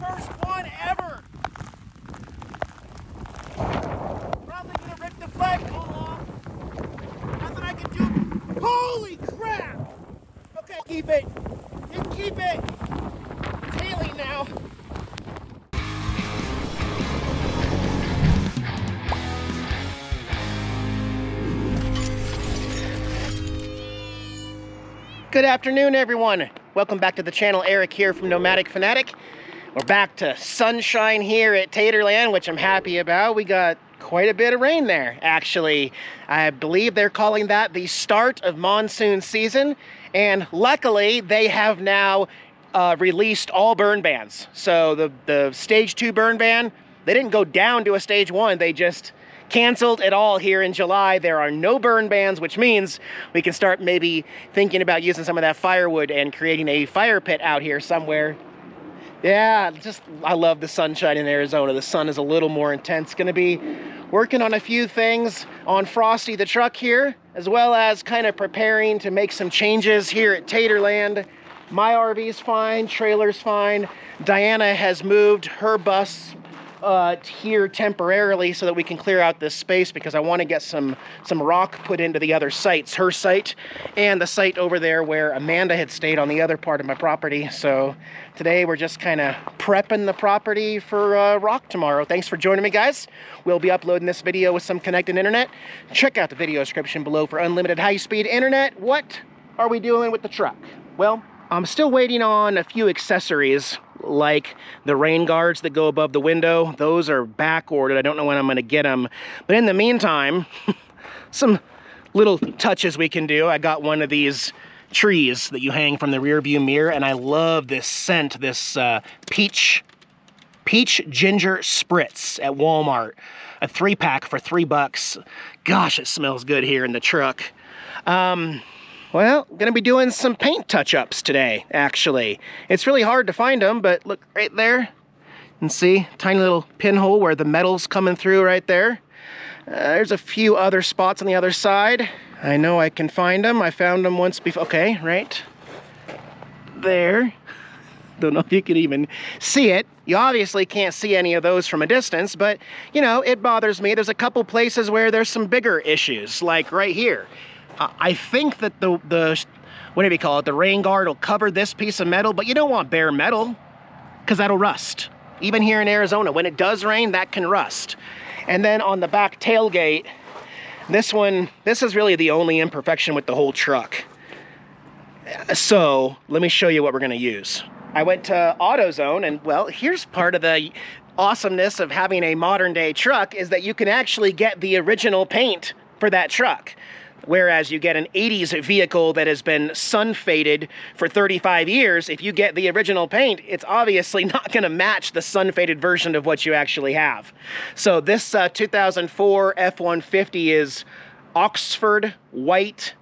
first one ever. Probably gonna rip the flagpole off. Nothing I can do. Holy crap! Okay, keep it. You keep it. It's hailing now. Good afternoon, everyone. Welcome back to the channel. Eric here from Nomadic Fanatic. We're back to sunshine here at Taterland, which I'm happy about. We got quite a bit of rain there, actually. I believe they're calling that the start of monsoon season. And luckily, they have now released all burn bans. So the stage 2 burn ban, they didn't go down to a stage 1. They just canceled it all here in July. There are no burn bans, which means we can start maybe thinking about using some of that firewood and creating a fire pit out here somewhere. Yeah, I love the sunshine in Arizona. The sun is a little more intense. Gonna be working on a few things on Frosty the truck here, as well as kind of preparing to make some changes here at Taterland. My RV's fine, trailer's fine. Diana has moved her bus here temporarily so that we can clear out this space, because I want to get some rock put into the other sites, her site and the site over there where Amanda had stayed on the other part of my property. So today we're just kind of prepping the property for rock tomorrow. Thanks for joining me, guys. We'll be uploading this video with some connected internet. Check out the video description below for unlimited high-speed internet. What are we doing with the truck? Well, I'm still waiting on a few accessories, like the rain guards that go above the window. Those are back ordered. I don't know when I'm going to get them. But in the meantime, some little touches we can do. I got one of these trees that you hang from the rear view mirror, and I love this scent, this peach ginger spritz at Walmart. A 3-pack for $3. Gosh, it smells good here in the truck. Well, gonna be doing some paint touch-ups today, actually. It's really hard to find them, but look right there. You can see, tiny little pinhole where the metal's coming through right there. There's a few other spots on the other side. I know I can find them. I found them once before. Okay, right there. Don't know if you can even see it. You obviously can't see any of those from a distance, but, you know, it bothers me. There's a couple places where there's some bigger issues, like right here. I think that the what do you call it, the rain guard will cover this piece of metal, but you don't want bare metal because that'll rust. Even here in Arizona, when it does rain, that can rust. And then on the back tailgate, this is really the only imperfection with the whole truck. So let me show you what we're gonna use. I went to AutoZone, and well, here's part of the awesomeness of having a modern day truck, is that you can actually get the original paint for that truck. Whereas you get an 80s vehicle that has been sun faded for 35 years, if you get the original paint, it's obviously not going to match the sun faded version of what you actually have. So this 2004 F-150 is Oxford White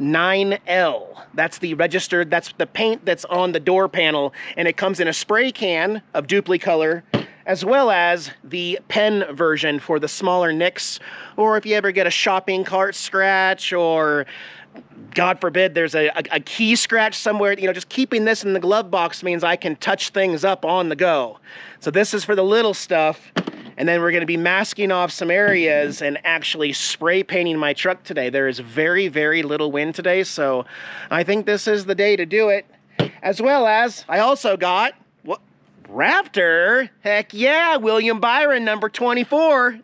9L. That's the registered, that's the paint that's on the door panel, and it comes in a spray can of Duplicolor, as well as the pen version for the smaller nicks, or if you ever get a shopping cart scratch, or God forbid there's a key scratch somewhere. You know, just keeping this in the glove box means I can touch things up on the go. So this is for the little stuff, and then we're going to be masking off some areas and actually spray painting my truck today. There is very, very little wind today, so I think this is the day to do it. As well as, I also got Raptor, heck yeah, William Byron, number 24.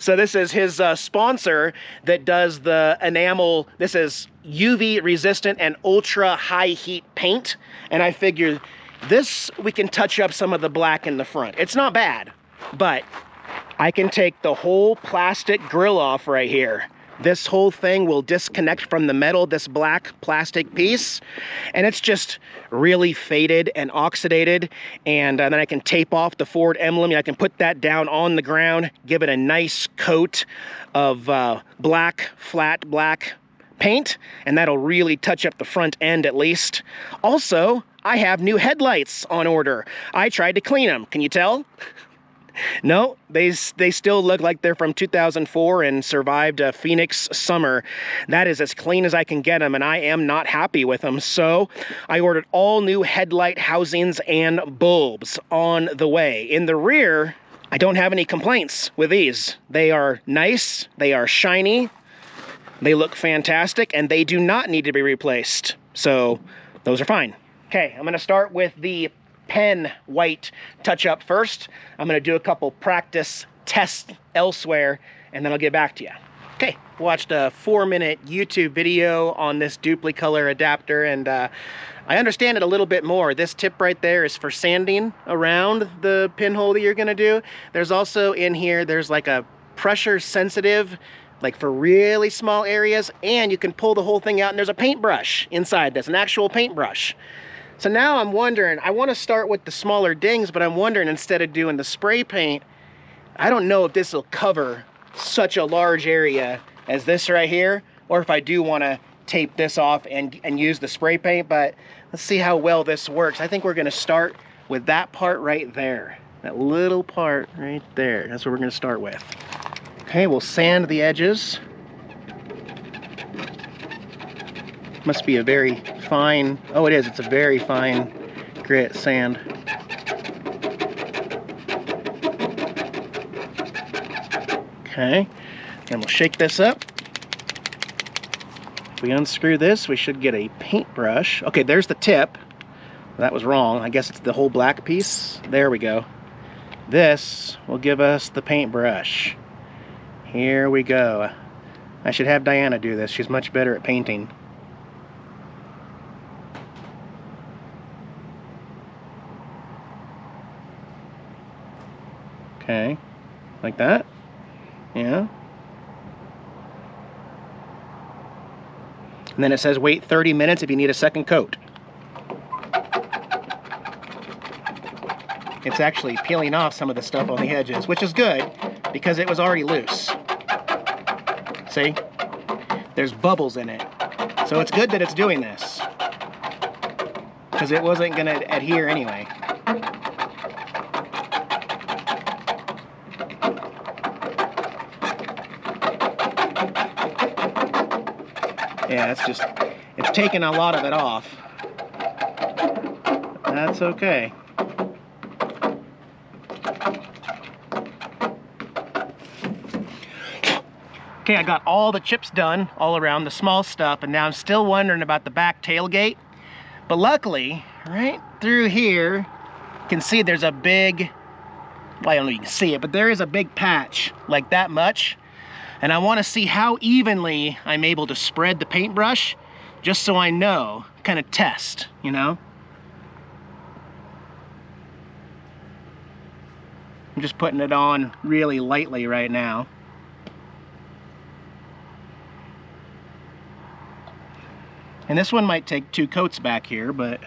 So this is his sponsor that does the enamel. This is UV resistant and ultra high heat paint. And I figured this, we can touch up some of the black in the front. It's not bad, but I can take the whole plastic grill off right here. This whole thing will disconnect from the metal, this black plastic piece, and it's just really faded and oxidated. And then I can tape off the Ford emblem. I can put that down on the ground, give it a nice coat of black, flat black paint, and that'll really touch up the front end at least. Also, I have new headlights on order. I tried to clean them. Can you tell? No, they still look like they're from 2004 and survived a Phoenix summer. That is as clean as I can get them, and I am not happy with them. So I ordered all new headlight housings and bulbs on the way. In the rear, I don't have any complaints with these. They are nice, they are shiny, they look fantastic, and they do not need to be replaced. So those are fine. Okay, I'm gonna start with the pen white touch up first. I'm gonna do a couple practice tests elsewhere, and then I'll get back to you. Okay, watched a 4-minute YouTube video on this Duplicolor adapter, and I understand it a little bit more. This tip right there is for sanding around the pinhole that you're gonna do. There's also in here, there's like a pressure sensitive, like for really small areas, and you can pull the whole thing out, and there's a paintbrush inside this, an actual paintbrush. So now I'm wondering, I want to start with the smaller dings, but I'm wondering, instead of doing the spray paint, I don't know if this will cover such a large area as this right here, or if I do want to tape this off and use the spray paint, but let's see how well this works. I think we're going to start with that part right there. That little part right there. That's what we're going to start with. Okay, we'll sand the edges. Must be a very fine, oh it is, it's a very fine grit sand. Okay, and we'll shake this up. If we unscrew this, we should get a paintbrush. Okay, there's the tip. That was wrong. I guess it's the whole black piece. There we go. This will give us the paintbrush. Here we go. I should have Diana do this. She's much better at painting. Okay, like that, yeah. And then it says wait 30 minutes if you need a second coat. It's actually peeling off some of the stuff on the edges, which is good because it was already loose. See? There's bubbles in it. So it's good that it's doing this because it wasn't going to adhere anyway. Yeah, it's taking a lot of it off. That's okay. Okay, I got all the chips done all around, the small stuff, and now I'm still wondering about the back tailgate. But luckily, right through here, you can see there's a big, well, I don't know if you can see it, but there is a big patch, like that much. And I want to see how evenly I'm able to spread the paintbrush, just so I know, kind of test, you know? I'm just putting it on really lightly right now. And this one might take 2 coats back here, but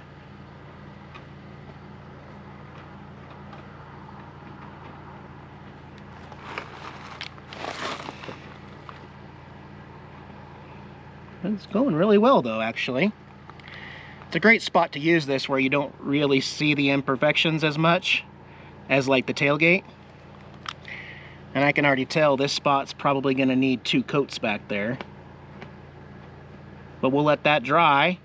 it's going really well though, actually. It's a great spot to use this where you don't really see the imperfections as much as like the tailgate. And I can already tell this spot's probably gonna need 2 coats back there. But we'll let that dry.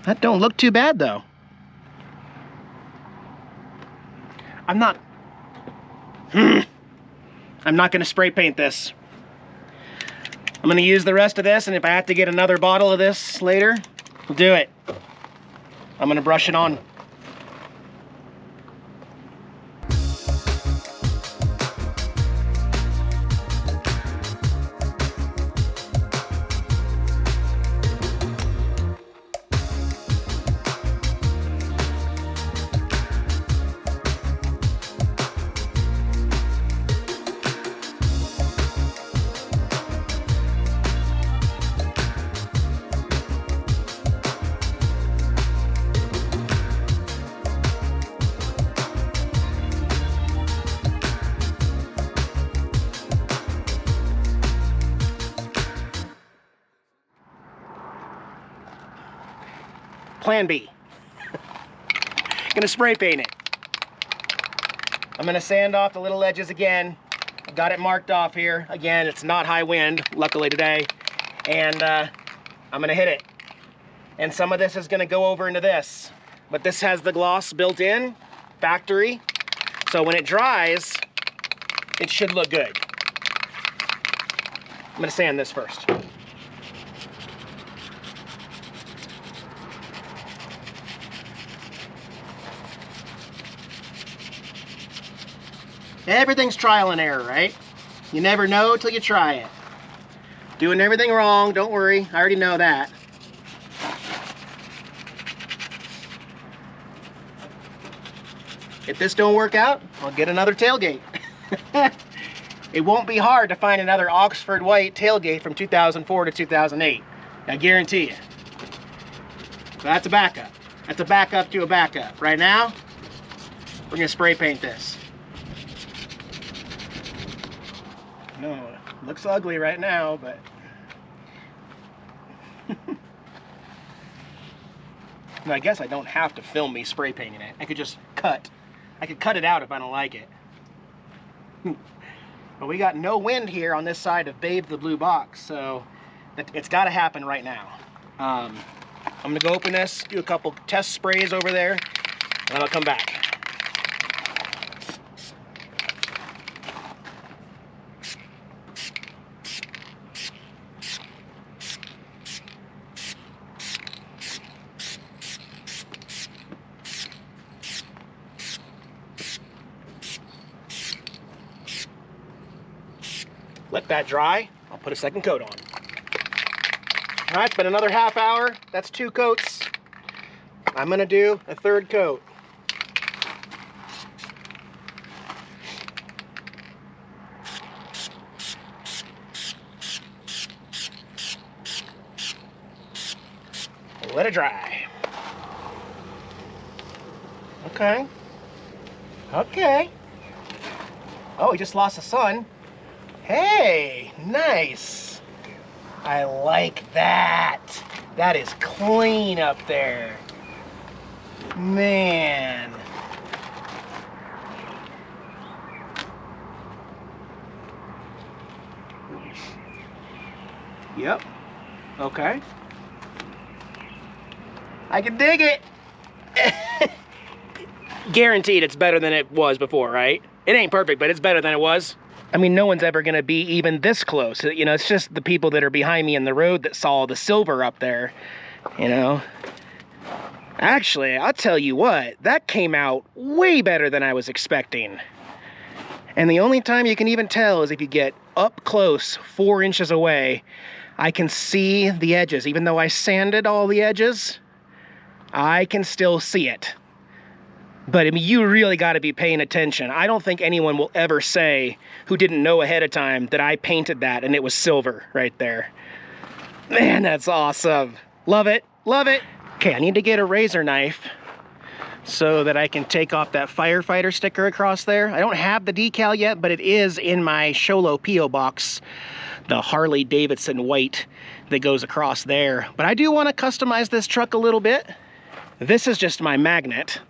That don't look too bad though. I'm not gonna spray paint this. I'm gonna use the rest of this, and if I have to get another bottle of this later, we'll do it. I'm gonna brush it on. Plan B. Gonna spray paint it. I'm gonna sand off the little edges again. I've got it marked off here. Again, it's not high wind, luckily today. And I'm gonna hit it. And some of this is gonna go over into this. But this has the gloss built in, factory. So when it dries, it should look good. I'm gonna sand this first. Everything's trial and error, right? You never know till you try it. Doing everything wrong, don't worry, I already know that. If this don't work out, I'll get another tailgate. It won't be hard to find another Oxford white tailgate from 2004 to 2008. I guarantee you. So that's a backup. That's a backup to a backup. Right now, we're gonna spray paint this. No, it looks ugly right now, but I guess I don't have to film me spray painting it. I could just cut. I could cut it out if I don't like it. But we got no wind here on this side of Babe the Blue Box, so it's got to happen right now. I'm gonna go open this, do a couple test sprays over there, and then I'll come back. Let that dry. I'll put a second coat on. All right, it's been another half hour. That's 2 coats. I'm gonna do a 3rd coat. Let it dry. Okay. Okay. Oh, he just lost the sun. Hey, nice. I like that. That is clean up there. Man. Yep. Okay. I can dig it. Guaranteed it's better than it was before, right? It ain't perfect, but it's better than it was. I mean, no one's ever gonna be even this close. You know, it's just the people that are behind me in the road that saw the silver up there, you know? Actually, I'll tell you what, that came out way better than I was expecting. And the only time you can even tell is if you get up close, 4 inches away, I can see the edges. Even though I sanded all the edges, I can still see it. But I mean, you really got to be paying attention. I don't think anyone will ever say, who didn't know ahead of time, that I painted that and it was silver right there. Man, that's awesome. Love it, love it. Okay, I need to get a razor knife so that I can take off that firefighter sticker across there. I don't have the decal yet, but it is in my Sholo P.O. box, the Harley Davidson white that goes across there. But I do want to customize this truck a little bit. This is just my magnet.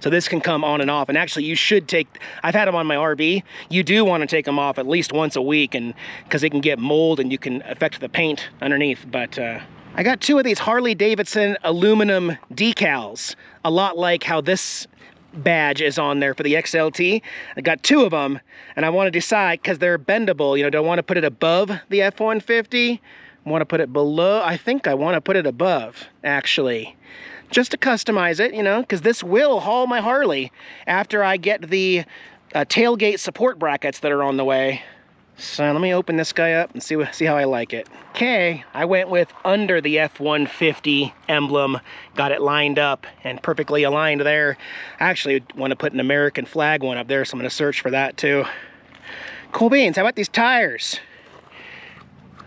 So this can come on and off, and actually you should take, I've had them on my RV, you do want to take them off at least once a week, and because it can get mold and you can affect the paint underneath. But I got 2 of these Harley Davidson aluminum decals, a lot like how this badge is on there for the XLT. I got 2 of them, and I want to decide, because they're bendable, you know, do I want to put it above the F-150? I want to put it below? I think I want to put it above, actually. Just to customize it, you know, because this will haul my Harley after I get the tailgate support brackets that are on the way. So let me open this guy up and see how I like it. Okay, I went with under the F-150 emblem, got it lined up and perfectly aligned there. I actually want to put an American flag one up there, so I'm going to search for that too. Cool beans. How about these tires?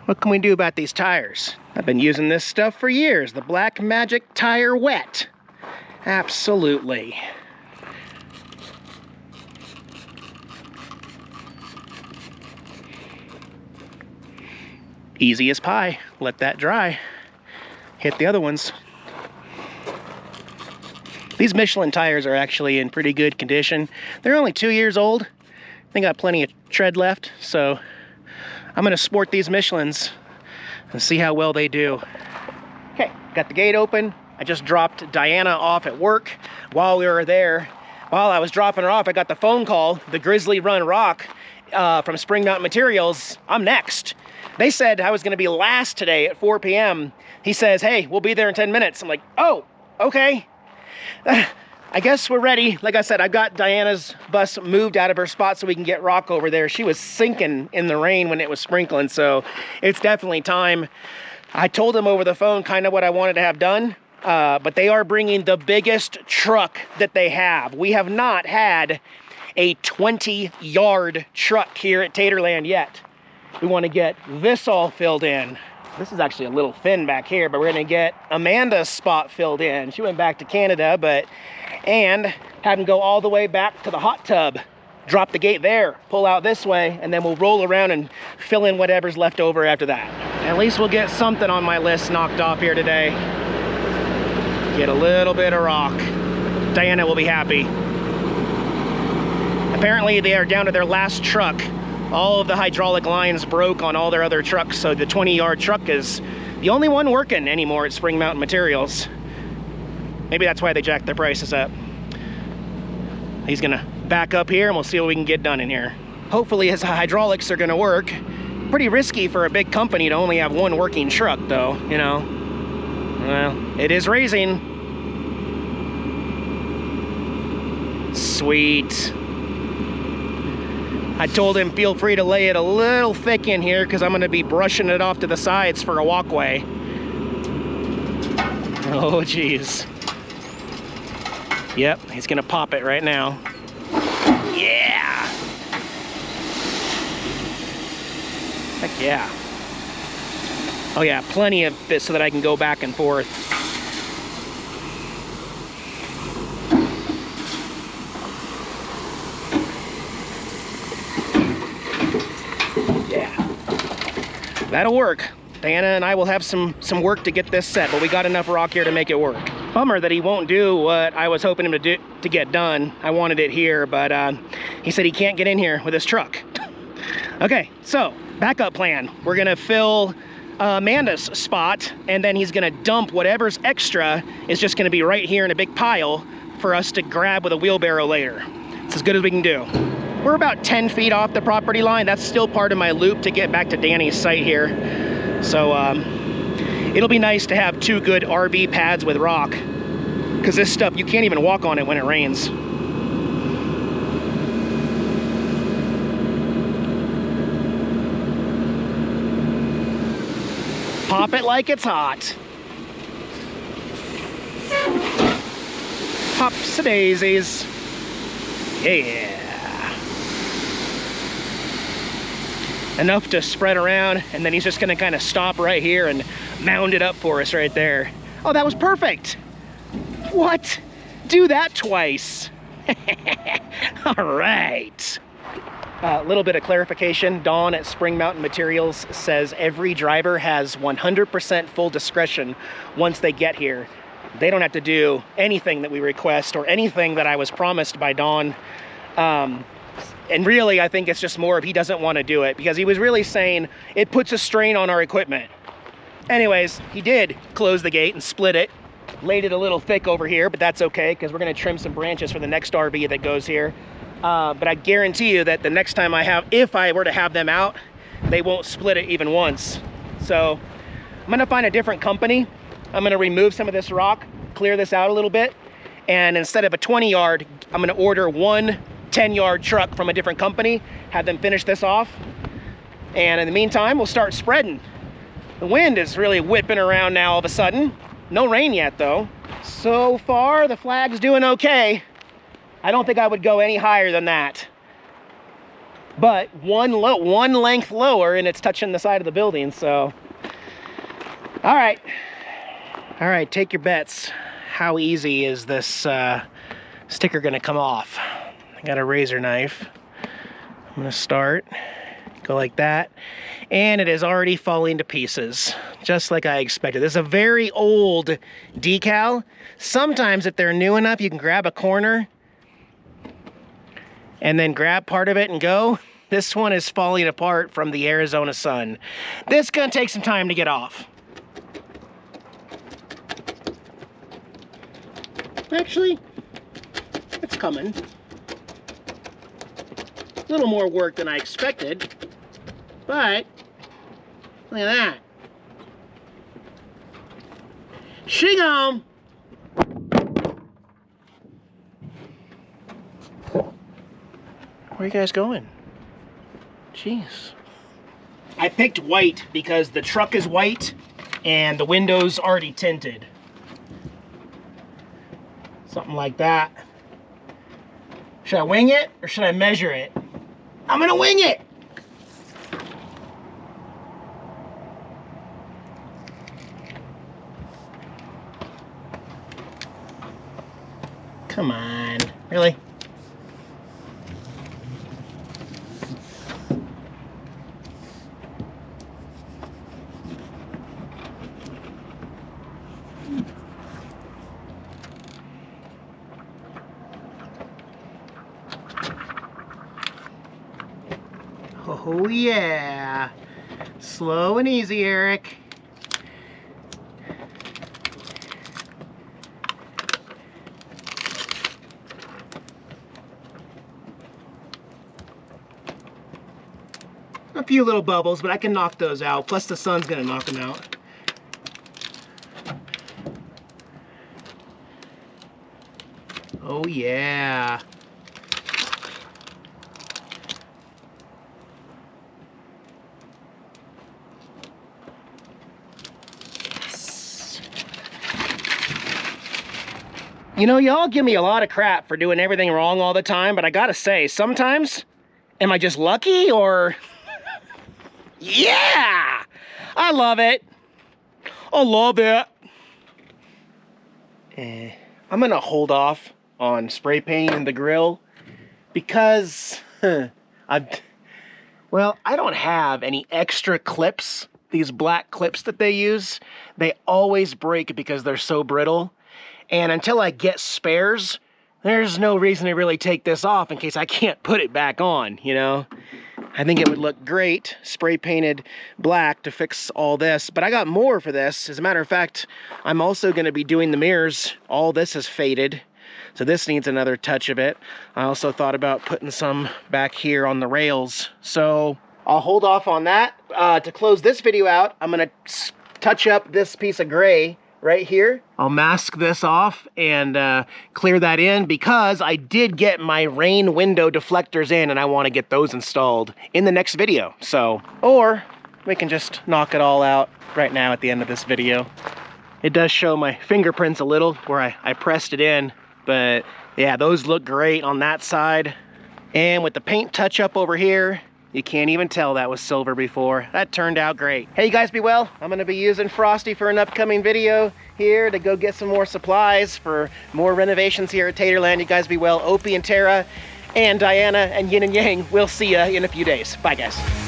What can we do about these tires? I've been using this stuff for years. The Black Magic Tire Wet. Absolutely. Easy as pie. Let that dry. Hit the other ones. These Michelin tires are actually in pretty good condition. They're only 2 years old. They got plenty of tread left, so I'm gonna sport these Michelins and see how well they do. Okay, got the gate open. I just dropped Diana off at work. While we were there, while I was dropping her off, I got the phone call, the Grizzly Run Rock from Spring Mountain Materials. I'm next. They said I was gonna be last today at 4 p.m. He says, hey, we'll be there in 10 minutes. I'm like, oh, okay. I guess we're ready. Like I said, I got Diana's bus moved out of her spot so we can get rock over there. She was sinking in the rain when it was sprinkling, so it's definitely time. I told them over the phone kind of what I wanted to have done, but they are bringing the biggest truck that they have. We have not had a 20-yard truck here at Taterland yet. We want to get this all filled in. This is actually a little thin back here, but we're gonna get Amanda's spot filled in. She went back to Canada, and have them go all the way back to the hot tub. Drop the gate there, pull out this way, and then we'll roll around and fill in whatever's left over after that. At least we'll get something on my list knocked off here today. Get a little bit of rock. Diana will be happy. Apparently they are down to their last truck. All of the hydraulic lines broke on all their other trucks, so the 20-yard truck is the only one working anymore at Spring Mountain Materials. Maybe that's why they jacked their prices up. He's gonna back up here and we'll see what we can get done in here. Hopefully his hydraulics are gonna work. Pretty risky for a big company to only have one working truck though, you know. Well, it is raising. Sweet. I told him feel free to lay it a little thick in here because I'm gonna be brushing it off to the sides for a walkway. Oh geez. Yep, he's gonna pop it right now. Yeah! Heck yeah. Oh yeah, plenty of it so that I can go back and forth. That'll work. Diana and I will have some work to get this set, but we got enough rock here to make it work. Bummer that he won't do what I was hoping him to get done. I wanted it here, but he said he can't get in here with his truck. Okay, so backup plan. We're gonna fill Amanda's spot, and then he's gonna dump whatever's extra is just gonna be right here in a big pile for us to grab with a wheelbarrow later. It's as good as we can do. We're about 10 feet off the property line. That's still part of my loop to get back to Danny's site here. So it'll be nice to have 2 good RV pads with rock, because this stuff, you can't even walk on it when it rains. Pop it like it's hot. Pops-a-daisies. Yeah. Enough to spread around, and then he's just gonna kind of stop right here and mound it up for us right there. Oh, that was perfect. What? Do that twice. All right. A little bit of clarification. Dawn at Spring Mountain Materials says every driver has 100% full discretion once they get here. They don't have to do anything that we request or anything that I was promised by Dawn. And really, I think it's just more of he doesn't want to do it, because he was really saying it puts a strain on our equipment. Anyways, he did close the gate and split it, laid it a little thick over here, but that's okay because we're going to trim some branches for the next RV that goes here. But I guarantee you that the next time if I were to have them out, they won't split it even once. So I'm going to find a different company. I'm going to remove some of this rock, clear this out a little bit, and instead of a 20-yard, I'm going to order one 10-yard truck from a different company, have them finish this off, and in the meantime we'll start spreading. The wind is really whipping around now all of a sudden. No rain yet though. So far the flag's doing okay. I don't think I would go any higher than that, but one length lower and it's touching the side of the building. So all right, take your bets. How easy is this sticker gonna come off? I got a razor knife. I'm gonna start Go like that. And it is already falling to pieces, just like I expected. This is a very old decal. Sometimes if they're new enough, you can grab a corner and then grab part of it and go. This one is falling apart from the Arizona sun. This is gonna take some time to get off. Actually, it's coming. A little more work than I expected, but look at that. She gone. Where are you guys going? Jeez. I picked white because the truck is white and the window's already tinted. Something like that. Should I wing it or should I measure it? I'm gonna wing it! Come on, really? Oh yeah, slow and easy, Eric. A few little bubbles, but I can knock those out. Plus the sun's gonna knock them out. Oh yeah. You know, y'all give me a lot of crap for doing everything wrong all the time, but I gotta say, sometimes, am I just lucky or... Yeah! I love it. I love it. I'm gonna hold off on spray painting the grill because I don't have any extra clips. These black clips that they use, they always break because they're so brittle. And until I get spares, there's no reason to really take this off in case I can't put it back on, you know? I think it would look great, spray painted black to fix all this, but I got more for this. As a matter of fact, I'm also gonna be doing the mirrors. All this is faded, so this needs another touch of it. I also thought about putting some back here on the rails. So I'll hold off on that. To close this video out, I'm gonna touch up this piece of gray right here. I'll mask this off and clear that in because I did get my rain window deflectors in and I want to get those installed in the next video. So, or we can just knock it all out right now at the end of this video. It does show my fingerprints a little where I pressed it in, but yeah, those look great on that side. And with the paint touch up over here, you can't even tell that was silver before. That turned out great. Hey, you guys be well. I'm gonna be using Frosty for an upcoming video here to go get some more supplies for more renovations here at Taterland. You guys be well. Opie and Tara and Diana and Yin and Yang, we'll see ya in a few days. Bye, guys.